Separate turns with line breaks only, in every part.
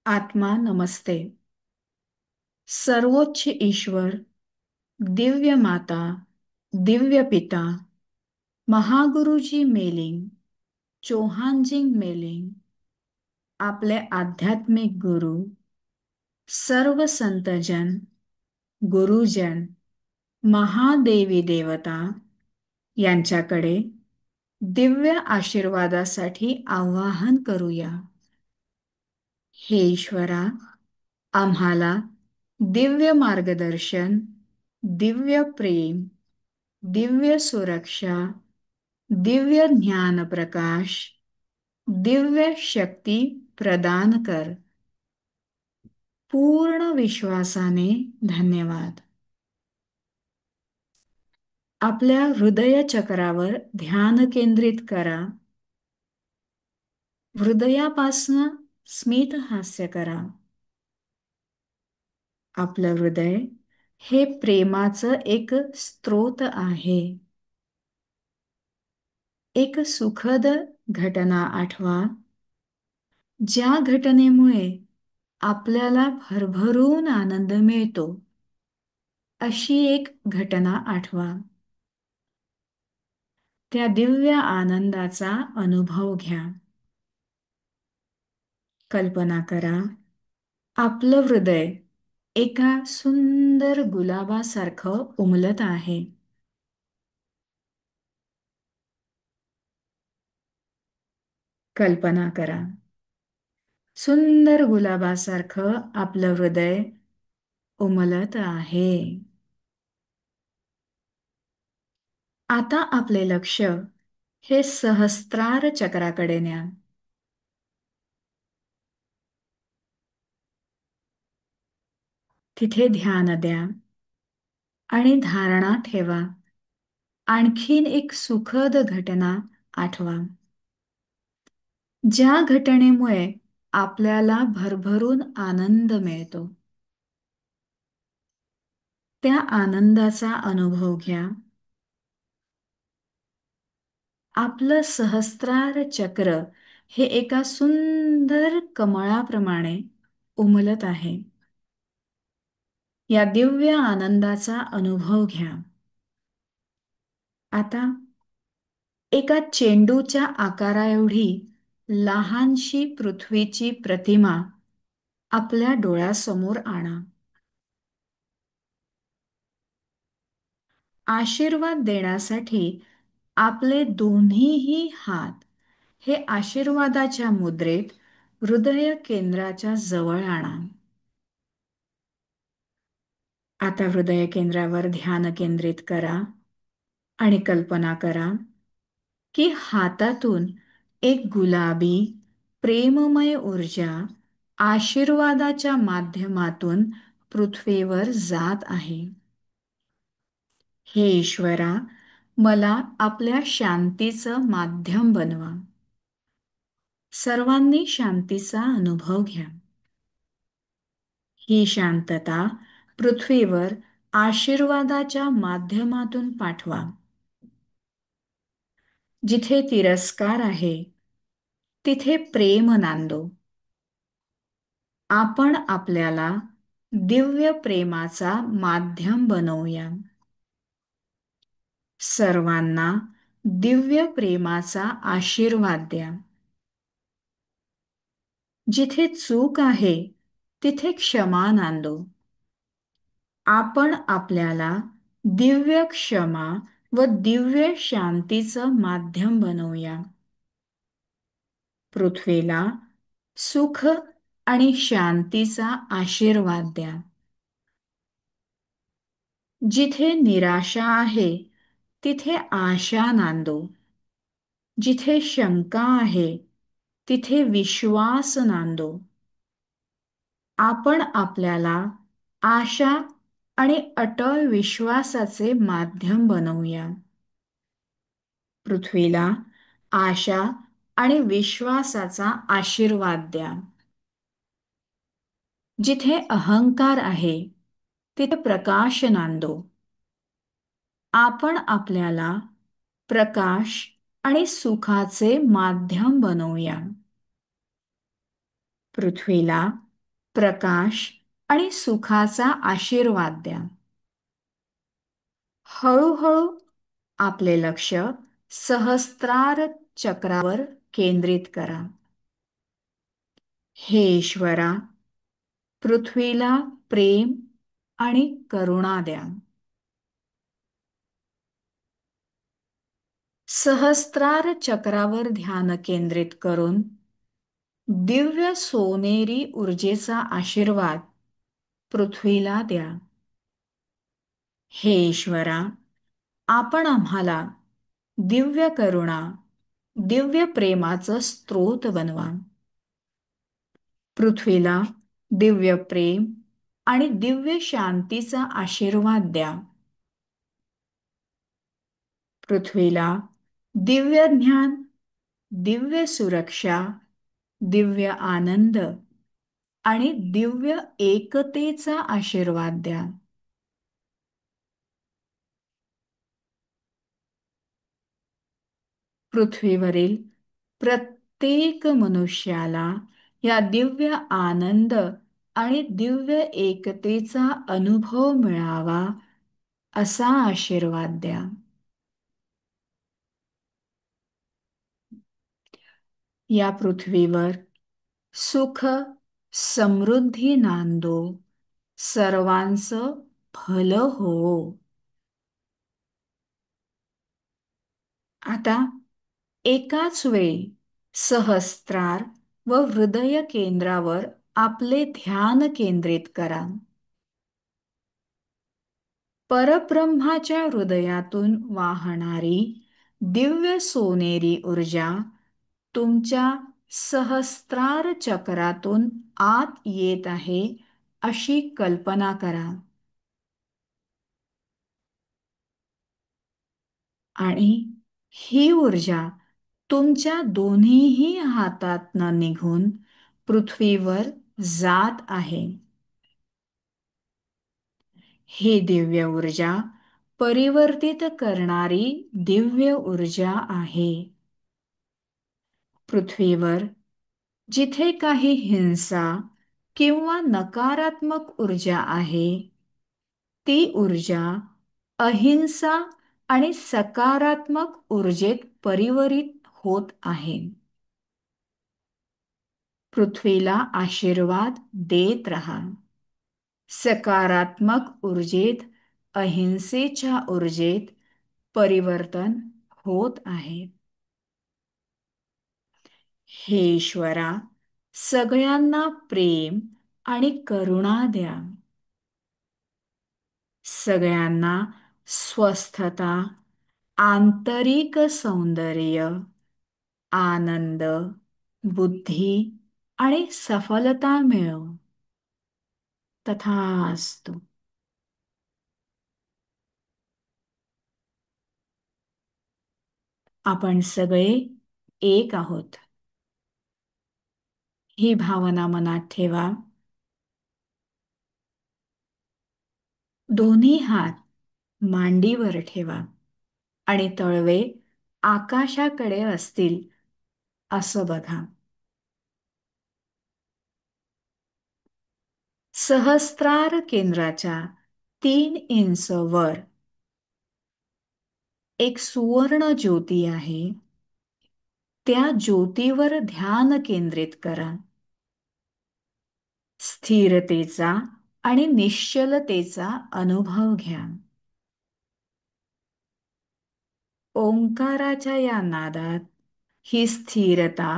आत्मा नमस्ते. सर्वोच्च ईश्वर, दिव्य माता, दिव्य पिता, महागुरुजी मेलिंग, चोहानजी मेलिंग, आपले आध्यात्मिक गुरु, सर्व संतजन, गुरुजन, महादेवी देवता यांच्याकडे दिव्य आशीर्वादासाठी आवाहन करूया. हे ईश्वरा, आम्हाला दिव्य मार्गदर्शन, दिव्य प्रेम, दिव्य सुरक्षा, दिव्य ज्ञान प्रकाश, दिव्य शक्ती प्रदान कर. पूर्ण विश्वासाने धन्यवाद. आपल्या हृदय चक्रावर ध्यान केंद्रित करा. हृदयापासून स्मित हास्य करा. आपलं हृदय हे प्रेमाचं एक स्रोत आहे. एक सुखद घटना आठवा, ज्या घटनेमुळे आपल्याला भरभरून आनंद मिळतो. अशी एक घटना आठवा. त्या दिव्य आनंदाचा अनुभव घ्या. कल्पना करा, आपलं हृदय एका सुंदर गुलाबासारखं उमलत आहे. कल्पना करा, सुंदर गुलाबासारखं आपलं हृदय उमलत आहे. आता आपले लक्ष हे सहस्त्रार चक्राकडे न्या. तिथे ध्यान द्या आणि धारणा ठेवा. आणखीन एक सुखद घटना आठवा, ज्या घटनेमुळे आपल्याला भरभरून आनंद मिळतो. त्या आनंदाचा अनुभव घ्या. आपलं सहस्त्रार चक्र हे एका सुंदर कमळाप्रमाणे उमलत आहे. या दिव्य आनंदाचा अनुभव घ्या. आता एका चेंडूच्या आकाराएवढी लहानशी पृथ्वीची प्रतिमा आपल्या डोळ्यासमोर आणा. आशीर्वाद देण्यासाठी आपले दोन्हीही हात हे आशीर्वादाच्या मुद्रेत हृदय केंद्राच्या जवळ आणा. आता हृदय केंद्रावर ध्यान केंद्रित करा आणि कल्पना करा की हातातून एक गुलाबी प्रेममय ऊर्जा आशीर्वादाच्या माध्यमातून पृथ्वीवर जात आहे. हे ईश्वरा, मला आपल्या शांतीचं माध्यम बनवा. सर्वांनी शांतीचा अनुभव घ्या. ही शांतता पृथ्वीवर आशीर्वादाच्या माध्यमातून पाठवा. जिथे तिरस्कार आहे तिथे प्रेम नांदो. आपण आपल्याला दिव्य प्रेमाचा माध्यम बनवूया. सर्वांना दिव्य प्रेमाचा आशीर्वाद द्या. जिथे चूक आहे तिथे क्षमा नांदो. आपण आपल्याला दिव्य क्षमा व दिव्य शांतीचं माध्यम बनवूया. पृथ्वीला सुख आणि शांतीचा आशीर्वाद द्या. जिथे निराशा आहे तिथे आशा नांदो. जिथे शंका आहे तिथे विश्वास नांदो. आपण आपल्याला आशा आणि अटळ विश्वासाचे माध्यम बनवूया. पृथ्वीला आशा आणि विश्वासाचा आशीर्वाद द्या. जिथे अहंकार आहे तिथे प्रकाश नांदो. आपण आपल्याला प्रकाश आणि सुखाचे माध्यम बनवूया. पृथ्वीला प्रकाश आणि सुखाचा आशीर्वाद द्या. हळूहळू आपले लक्ष सहस्त्रार चक्रावर केंद्रित करा. हे ईश्वरा, पृथ्वीला प्रेम आणि करुणा द्या. सहस्त्रार चक्रावर ध्यान केंद्रित करून दिव्य सोनेरी ऊर्जेचा आशीर्वाद पृथ्वीला द्या. हे ईश्वरा, आपण आम्हाला दिव्य करुणा, दिव्य प्रेमाचं स्रोत बनवा. पृथ्वीला दिव्य प्रेम आणि दिव्य शांतीचा आशीर्वाद द्या. पृथ्वीला दिव्य ज्ञान, दिव्य सुरक्षा, दिव्य आनंद आणि दिव्य एकतेचा आशीर्वाद द्या. पृथ्वीवरील प्रत्येक मनुष्याला या दिव्य आनंद आणि दिव्य एकतेचा अनुभव मिळावा असा आशीर्वाद द्या. या पृथ्वीवर सुख समृद्धी नांदो, सर्वांचं भलं हो. आता एकाच वेळी सहस्त्रार व हृदय केंद्रावर आपले ध्यान केंद्रित करा. परब्रह्माच्या हृदयातून वाहणारी दिव्य सोनेरी ऊर्जा तुमच्या सहस्त्रार चक्रातून आत येत आहे अशी कल्पना करा. आणि ही ऊर्जा तुमच्या दोन्हीही हातातनं निघून पृथ्वीवर जात आहे. ही दिव्य ऊर्जा परिवर्तित करणारी दिव्य ऊर्जा आहे. पृथ्वीवर जिथे काही हिंसा किंवा नकारात्मक ऊर्जा आहे, ती ऊर्जा अहिंसा आणि सकारात्मक ऊर्जेत परिवर्तित होत आहे. पृथ्वीला आशीर्वाद देत रहा. सकारात्मक ऊर्जेत, अहिंसेच्या ऊर्जेत परिवर्तन होत आहे. हे ईश्वरा, सगळ्यांना प्रेम आणि करुणा द्या. सगळ्यांना स्वस्थता, आंतरिक सौंदर्य, आनंद, बुद्धी आणि सफलता मिळो. तथास्तु. आपण सगळे एक आहोत ही भावना मनात ठेवा. दोन्ही हात मांडीवर ठेवा आणि तळवे आकाशाकडे असतील असं बघा. सहस्त्रार केंद्राच्या 3 इंच वर एक सुवर्ण ज्योती आहे. त्या ज्योतीवर ध्यान केंद्रित करा. स्थिरतेचा आणि निश्चलतेचा अनुभव घ्या. ओंकाराच्या या नादात ही स्थिरता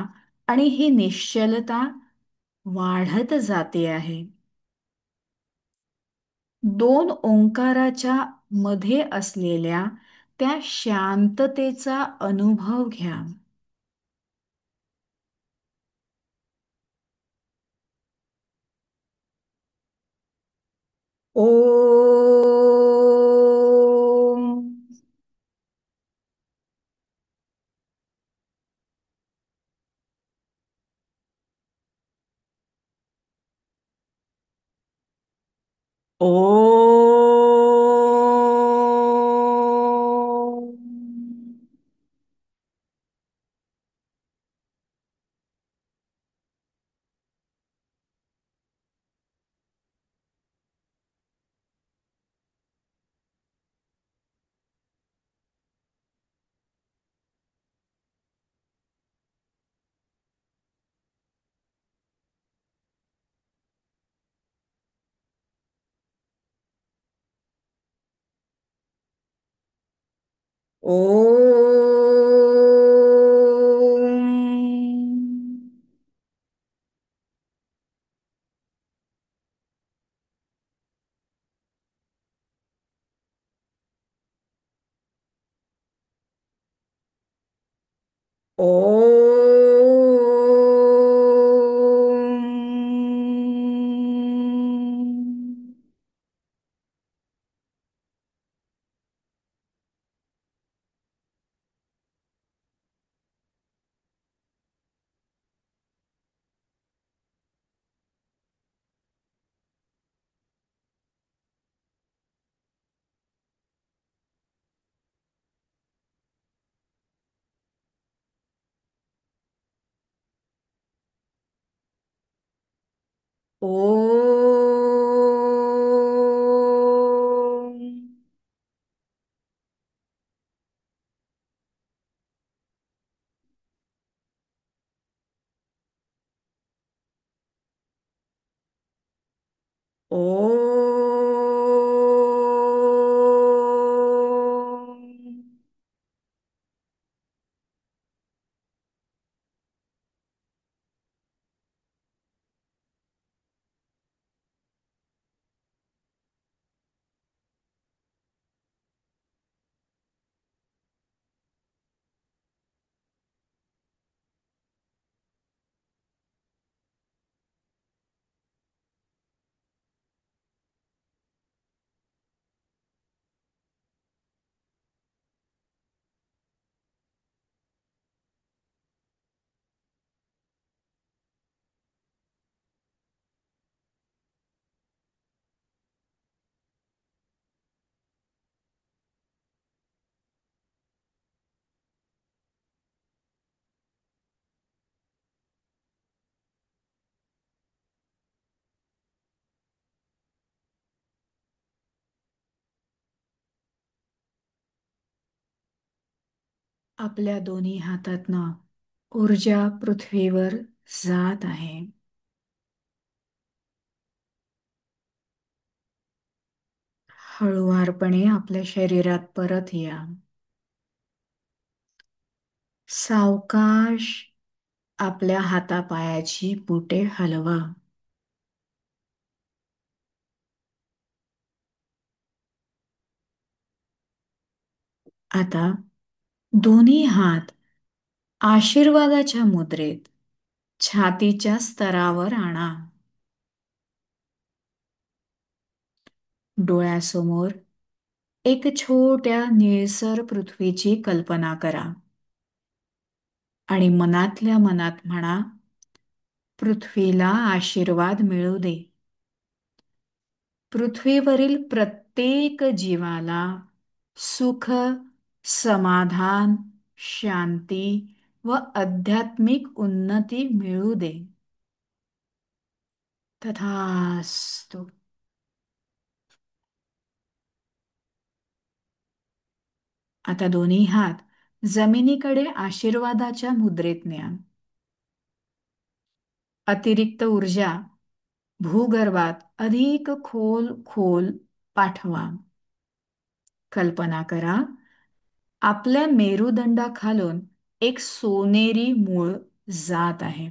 आणि ही निश्चलता वाढत जाते आहे. 2 ओंकाराच्या मध्ये असलेल्या त्या शांततेचा अनुभव घ्या. ओम. ओम. ओम. ओम. ओम. ओम. आपल्या दोन्ही हातातनं ऊर्जा पृथ्वीवर जात आहे. हळुवारपणे आपल्या शरीरात परत या. सावकाश आपल्या हातापायाची बोटे हलवा. आता दोन्ही हात आशीर्वादाच्या मुद्रेत छातीच्या स्तरावर आणा. डोळ्यासमोर एक छोट्या निळसर पृथ्वीची कल्पना करा आणि मनातल्या मनात म्हणा, पृथ्वीला आशीर्वाद मिळू दे. पृथ्वीवरील प्रत्येक जीवाला सुख, समाधान, शांती व आध्यात्मिक उन्नती मिळू दे. तथास्तु. आता दोन्ही हात जमिनीकडे आशीर्वादाच्या मुद्रेत न्या. अतिरिक्त ऊर्जा भूगर्भात अधिक खोल खोल पाठवा. कल्पना करा, आपल्या मेरुदंडाखालून एक सोनेरी मूळ जात आहे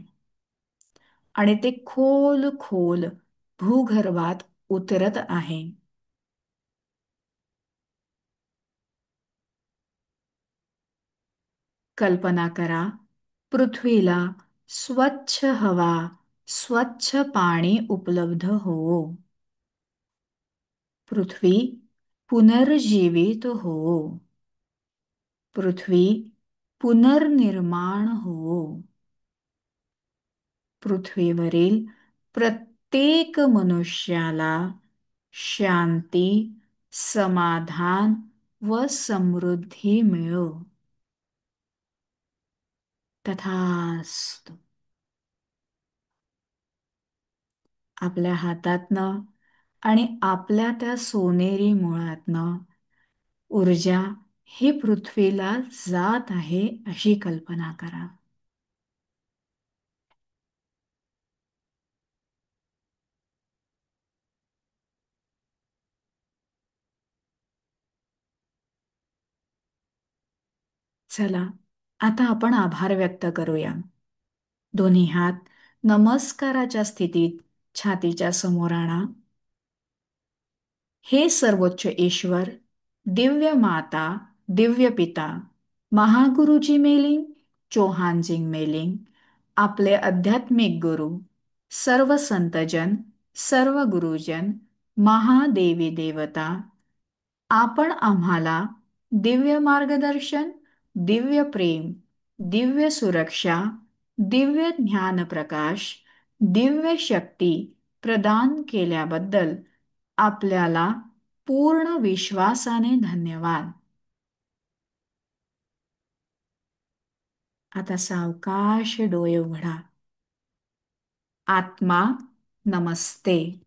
आणि ते खोल खोल भूगर्भात उतरत आहे. कल्पना करा, पृथ्वीला स्वच्छ हवा, स्वच्छ पाणी उपलब्ध हो. पृथ्वी पुनर्जीवित हो. पृथ्वी पुनर्निर्माण हो. पृथ्वीवरील प्रत्येक मनुष्याला शांती, समाधान व समृद्धी मिळो. तथास्तु. आपल्या हातातनं आणि आपल्या त्या सोनेरी मुळातनं ऊर्जा ही पृथ्वीला जात आहे अशी कल्पना करा. चला, आता आपण आभार व्यक्त करूया. दोन्ही हात नमस्काराच्या स्थितीत छातीच्या समोर आणा. हे सर्वोच्च ईश्वर, दिव्य माता, दिव्य पिता, महागुरुजी मेलिंग, चोहानजिंग मेलिंग, आपले आध्यात्मिक गुरु, सर्व संतजन, सर्व गुरुजन, महादेवी देवता, आपण आम्हाला दिव्य मार्गदर्शन, दिव्य प्रेम, दिव्य सुरक्षा, दिव्य ज्ञान प्रकाश, दिव्य शक्ती प्रदान केल्याबद्दल आपल्याला पूर्ण विश्वासाने धन्यवाद. आता सावकाश डोळे उघडा. आत्मा नमस्ते.